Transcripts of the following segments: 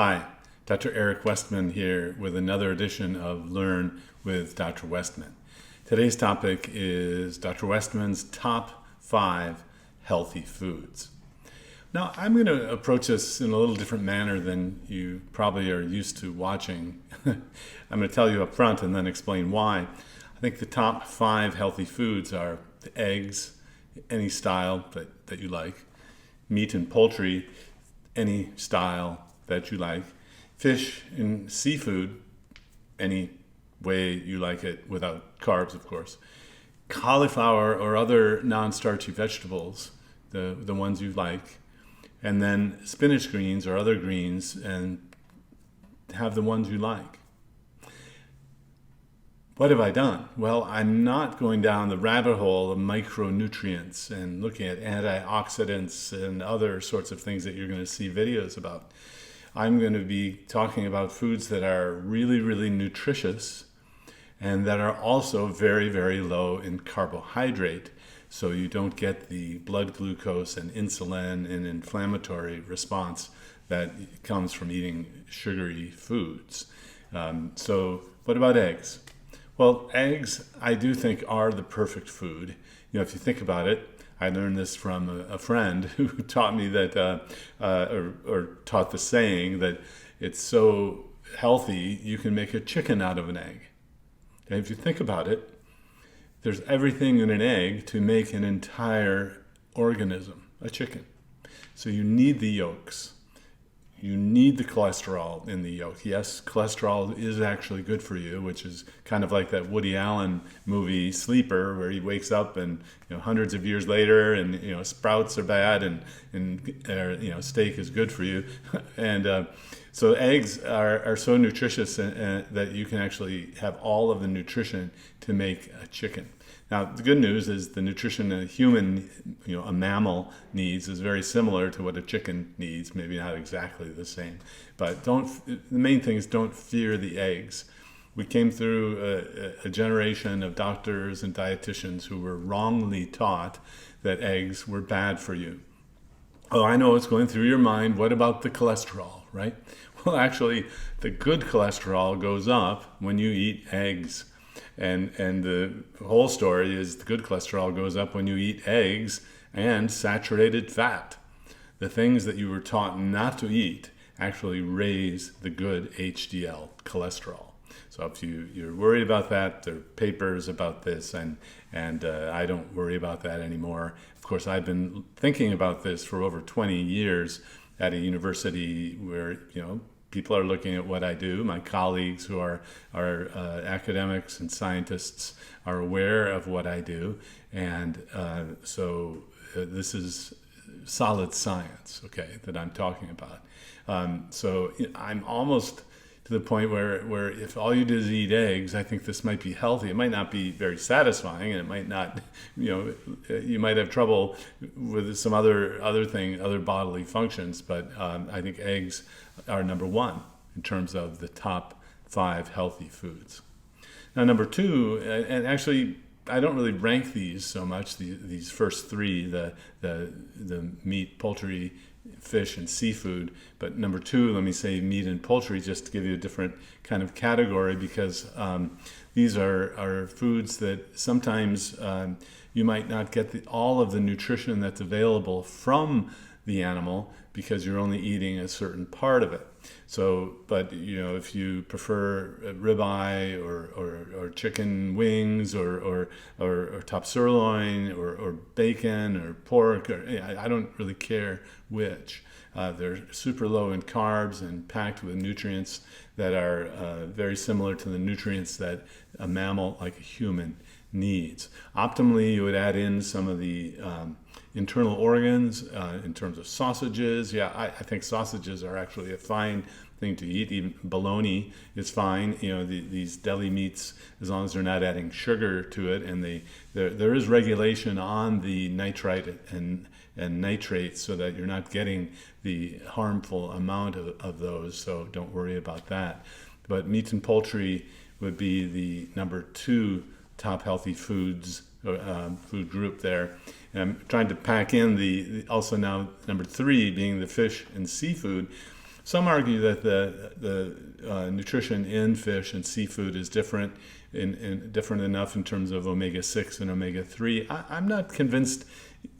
Hi, Dr. Eric Westman here with another edition of Learn with Dr. Westman. Today's topic is Dr. Westman's top 5 healthy foods. Now, I'm going to approach this in a little different manner than you probably are used to watching. I'm going to tell you up front and then explain why. I think the top 5 healthy foods are the eggs, any style that you like, meat and poultry, any style that you like, fish and seafood, any way you like it without carbs, of course, cauliflower or other non-starchy vegetables, the ones you like, and then spinach greens or other greens, and have the ones you like. What have I done? Well, I'm not going down the rabbit hole of micronutrients and looking at antioxidants and other sorts of things that you're going to see videos about. I'm going to be talking about foods that are really, really nutritious and that are also very, very low in carbohydrate, so you don't get the blood glucose and insulin and inflammatory response that comes from eating sugary foods. So what about eggs? Well, eggs, I do think, are the perfect food. You know, if you think about it, I learned this from a friend who taught me that, or taught the saying that it's so healthy you can make a chicken out of an egg. And if you think about it, there's everything in an egg to make an entire organism, a chicken. So you need the yolks. You need the cholesterol in the yolk. Yes, cholesterol is actually good for you, which is kind of like that Woody Allen movie Sleeper, where he wakes up and hundreds of years later, and sprouts are bad, and steak is good for you, and so eggs are so nutritious that you can actually have all of the nutrition to make a chicken. Now, the good news is the nutrition a human, a mammal needs is very similar to what a chicken needs, maybe not exactly the same. But the main thing is don't fear the eggs. We came through a generation of doctors and dietitians who were wrongly taught that eggs were bad for you. Oh, I know what's going through your mind. What about the cholesterol, right? Well, actually, the good cholesterol goes up when you eat eggs. And the whole story is the good cholesterol goes up when you eat eggs and saturated fat. The things that you were taught not to eat actually raise the good HDL cholesterol. So if you're worried about that, there are papers about this, and I don't worry about that anymore. Of course, I've been thinking about this for over 20 years at a university where, people are looking at what I do. My colleagues who are academics and scientists are aware of what I do. And so this is solid science, okay, that I'm talking about. So I'm almost to the point where if all you do is eat eggs, I think this might be healthy. It might not be very satisfying, and it might not, you might have trouble with some other bodily functions, but I think eggs are number 1 in terms of the top 5 healthy foods. Now, number 2, and actually I don't really rank these so much, these first 3, the meat, poultry, fish, and seafood, but number 2, let me say meat and poultry, just to give you a different kind of category, because these are foods that sometimes you might not get all of the nutrition that's available from the animal because you're only eating a certain part of it. So, but if you prefer ribeye or chicken wings or top sirloin or bacon or pork, I don't really care which. They're super low in carbs and packed with nutrients that are very similar to the nutrients that a mammal like a human needs. Optimally, you would add in some of the internal organs in terms of sausages. Yeah, I think sausages are actually a fine thing to eat. Even bologna is fine. These deli meats, as long as they're not adding sugar to it, and there is regulation on the nitrite and nitrates so that you're not getting the harmful amount of those. So don't worry about that. But meat and poultry would be the number 2 top healthy foods food group there. And I'm trying to pack in the also now number 3 being the fish and seafood. Some argue that the nutrition in fish and seafood is different, different enough in terms of omega-6 and omega-3. I'm not convinced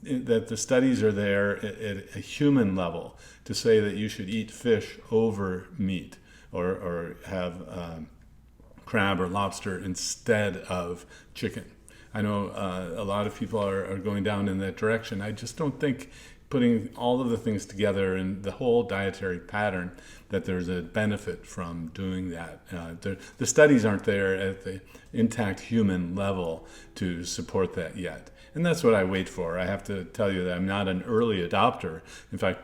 that the studies are there at a human level to say that you should eat fish over meat or have crab or lobster instead of chicken. I know a lot of people are going down in that direction. I just don't think putting all of the things together in the whole dietary pattern that there's a benefit from doing that. The studies aren't there at the intact human level to support that yet. And that's what I wait for. I have to tell you that I'm not an early adopter. In fact,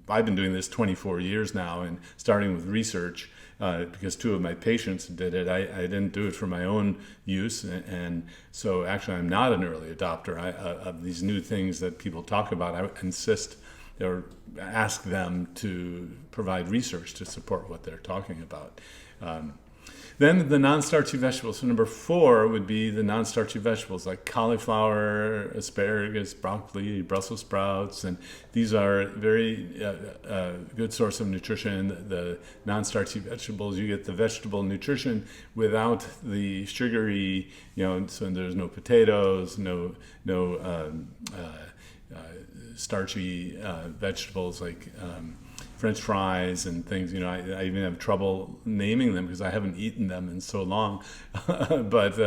I've been doing this 24 years now, and starting with research, because two of my patients did it. I didn't do it for my own use, and so actually I'm not an early adopter of these new things that people talk about. I insist or ask them to provide research to support what they're talking about. Then the non-starchy vegetables. So number 4 would be the non-starchy vegetables like cauliflower, asparagus, broccoli, Brussels sprouts, and these are very good source of nutrition. The non-starchy vegetables, you get the vegetable nutrition without the sugary, so there's no potatoes, no starchy vegetables like French fries and things. I even have trouble naming them because I haven't eaten them in so long. But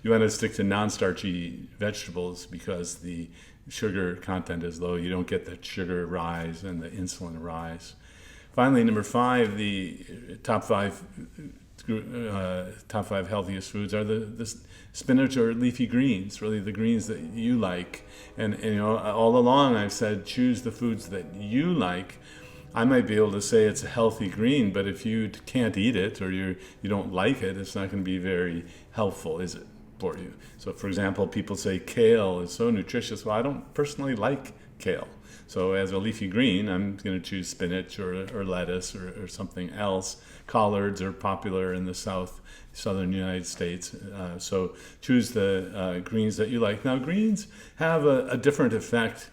you want to stick to non-starchy vegetables because the sugar content is low. You don't get the sugar rise and the insulin rise. Finally, number 5, the top five healthiest foods are the spinach or leafy greens, really the greens that you like. And all along I've said choose the foods that you like. I might be able to say it's a healthy green, but if you can't eat it or you don't like it, it's not going to be very helpful, is it, for you? So, for example, people say kale is so nutritious. Well, I don't personally like kale. So as a leafy green, I'm going to choose spinach or lettuce or something else. Collards are popular in the southern United States. So choose the greens that you like. Now, greens have a different effect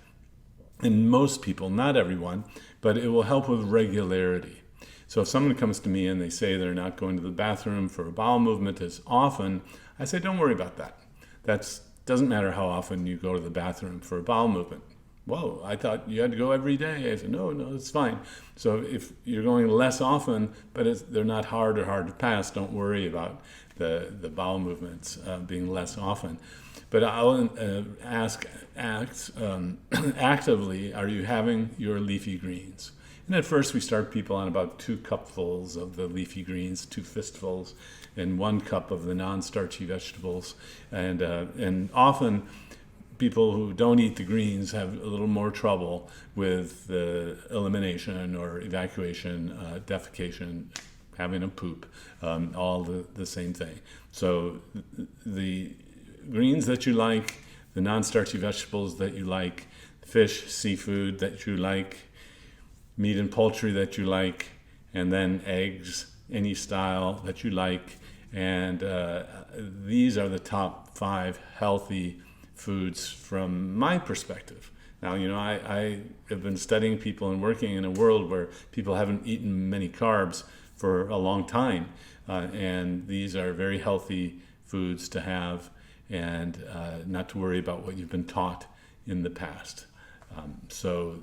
in most people, not everyone, but it will help with regularity. So if someone comes to me and they say they're not going to the bathroom for a bowel movement as often, I say, don't worry about that. That doesn't matter how often you go to the bathroom for a bowel movement. Whoa, I thought you had to go every day. I said, no, it's fine. So if you're going less often, but they're not hard to pass, don't worry about the bowel movements being less often. But I'll ask actively, are you having your leafy greens? And at first we start people on about 2 cupfuls of the leafy greens, 2 fistfuls, and 1 cup of the non-starchy vegetables. And often people who don't eat the greens have a little more trouble with the elimination or evacuation, defecation, having a poop, all the same thing. So the greens that you like, the non-starchy vegetables that you like, fish, seafood that you like, meat and poultry that you like, and then eggs, any style that you like. And these are the top 5 healthy foods from my perspective. Now, I have been studying people and working in a world where people haven't eaten many carbs for a long time. And these are very healthy foods to have, and not to worry about what you've been taught in the past. So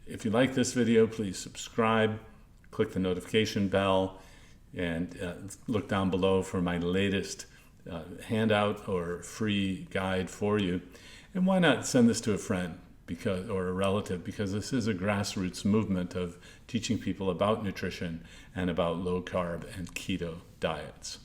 if you like this video, please subscribe, click the notification bell, and look down below for my latest handout or free guide for you. And why not send this to a friend or a relative, because this is a grassroots movement of teaching people about nutrition and about low carb and keto diets.